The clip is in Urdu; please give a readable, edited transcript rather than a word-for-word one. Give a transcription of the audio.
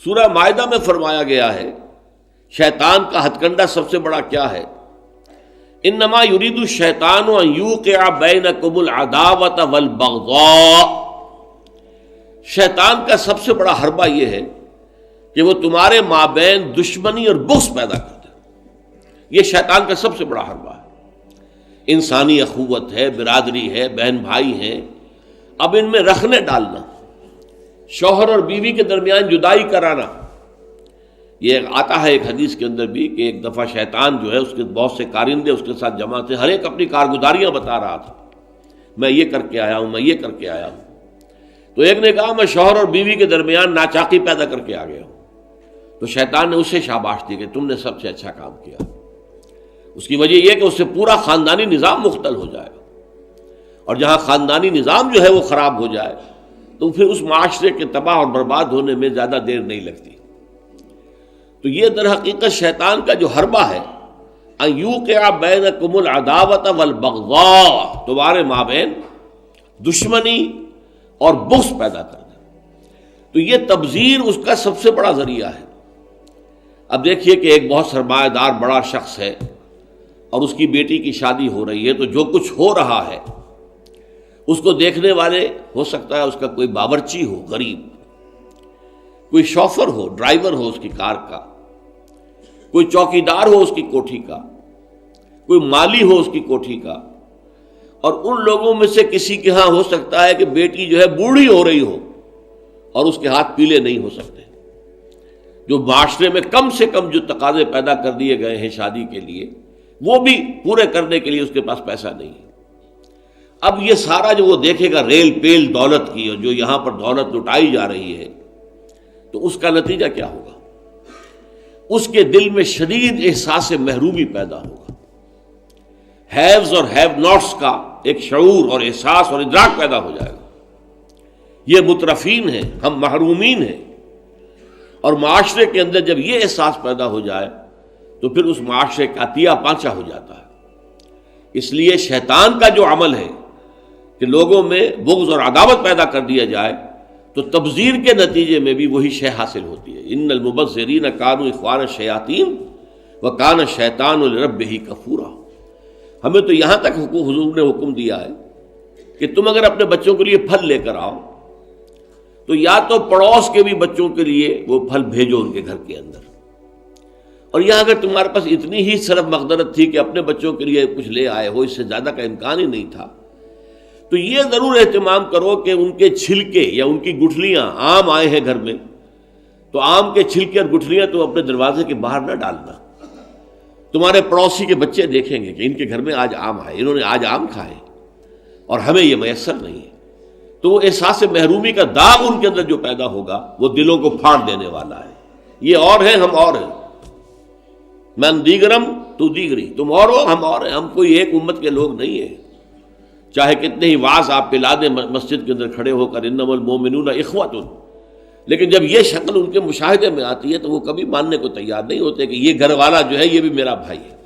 سورہ مائدہ میں فرمایا گیا ہے شیطان کا ہتھ کنڈا سب سے بڑا کیا ہے؟ انما یرید الشیطان ان یوقع بینکم العداوۃ والبغضاء، شیطان کا سب سے بڑا حربہ یہ ہے کہ وہ تمہارے مابین دشمنی اور بغض پیدا کر دے. یہ شیطان کا سب سے بڑا حربہ ہے. انسانی اخوت ہے، برادری ہے، بہن بھائی ہیں، اب ان میں رخنے ڈالنا، شوہر اور بیوی کے درمیان جدائی کرانا. یہ آتا ہے ایک حدیث کے اندر بھی کہ ایک دفعہ شیطان جو ہے اس کے بہت سے کارندے اس کے ساتھ جمع تھے، ہر ایک اپنی کارگزاریاں بتا رہا تھا، میں یہ کر کے آیا ہوں، میں یہ کر کے آیا ہوں. تو ایک نے کہا میں شوہر اور بیوی کے درمیان ناچاقی پیدا کر کے آ گیا ہوں. تو شیطان نے اسے شاباش دی کہ تم نے سب سے اچھا کام کیا. اس کی وجہ یہ کہ اس سے پورا خاندانی نظام مختل ہو جائے، اور جہاں خاندانی نظام جو ہے وہ خراب ہو جائے تو پھر اس معاشرے کے تباہ اور برباد ہونے میں زیادہ دیر نہیں لگتی. تو یہ در حقیقت شیطان کا جو حربہ ہے ان یوقع بینکم العداوۃ والبغضاء، تمہارے مابین دشمنی اور بغض پیدا کر دے. تو یہ تبذیر اس کا سب سے بڑا ذریعہ ہے. اب دیکھیے کہ ایک بہت سرمایہ دار بڑا شخص ہے اور اس کی بیٹی کی شادی ہو رہی ہے، تو جو کچھ ہو رہا ہے اس کو دیکھنے والے ہو سکتا ہے اس کا کوئی باورچی ہو غریب، کوئی شوفر ہو، ڈرائیور ہو اس کی کار کا، کوئی چوکیدار ہو اس کی کوٹھی کا، کوئی مالی ہو اس کی کوٹھی کا، اور ان لوگوں میں سے کسی کے ہاں ہو سکتا ہے کہ بیٹی جو ہے بوڑھی ہو رہی ہو اور اس کے ہاتھ پیلے نہیں ہو سکتے. جو معاشرے میں کم سے کم جو تقاضے پیدا کر دیے گئے ہیں شادی کے لیے وہ بھی پورے کرنے کے لیے اس کے پاس پیسہ نہیں ہے. اب یہ سارا جو وہ دیکھے گا ریل پیل دولت کی، اور جو یہاں پر دولت لٹائی جا رہی ہے، تو اس کا نتیجہ کیا ہوگا؟ اس کے دل میں شدید احساس محرومی پیدا ہوگا. ہیوز اور ہیو ناٹس کا ایک شعور اور احساس اور ادراک پیدا ہو جائے گا. یہ مترفین ہیں، ہم محرومین ہیں. اور معاشرے کے اندر جب یہ احساس پیدا ہو جائے تو پھر اس معاشرے کا عطیہ پانچا ہو جاتا ہے. اس لیے شیطان کا جو عمل ہے کہ لوگوں میں بغض اور عداوت پیدا کر دیا جائے، تو تبذیر کے نتیجے میں بھی وہی شے حاصل ہوتی ہے. ان المبذرین کانوا اخوان الشیاطین وکان الشیطان لربہ کفورا. ہمیں تو یہاں تک حضور نے حکم دیا ہے کہ تم اگر اپنے بچوں کے لیے پھل لے کر آؤ تو یا تو پڑوس کے بھی بچوں کے لیے وہ پھل بھیجو ان کے گھر کے اندر، اور یہاں اگر تمہارے پاس اتنی ہی صرف مقدرت تھی کہ اپنے بچوں کے لیے کچھ لے آئے ہو، اس سے زیادہ کا امکان ہی نہیں تھا، تو یہ ضرور اہتمام کرو کہ ان کے چھلکے یا ان کی گٹھلیاں، آم آئے ہیں گھر میں تو آم کے چھلکے اور گٹھلیاں تو اپنے دروازے کے باہر نہ ڈالنا. تمہارے پڑوسی کے بچے دیکھیں گے کہ ان کے گھر میں آج آم آئے، انہوں نے آج آم کھائے اور ہمیں یہ میسر نہیں ہے. تو وہ احساس محرومی کا داغ ان کے اندر جو پیدا ہوگا وہ دلوں کو پھاڑ دینے والا ہے. یہ اور ہیں، ہم اور ہیں. من دیگرم تو دیگری، تم اور ہو ہم اور ہیں. ہم کوئی ایک امت کے لوگ نہیں ہیں. چاہے کتنے ہی واعظ آپ پلا دیں مسجد کے اندر کھڑے ہو کر انما المؤمنون اخوۃ، لیکن جب یہ شکل ان کے مشاہدے میں آتی ہے تو وہ کبھی ماننے کو تیار نہیں ہوتے کہ یہ گھر والا جو ہے یہ بھی میرا بھائی ہے.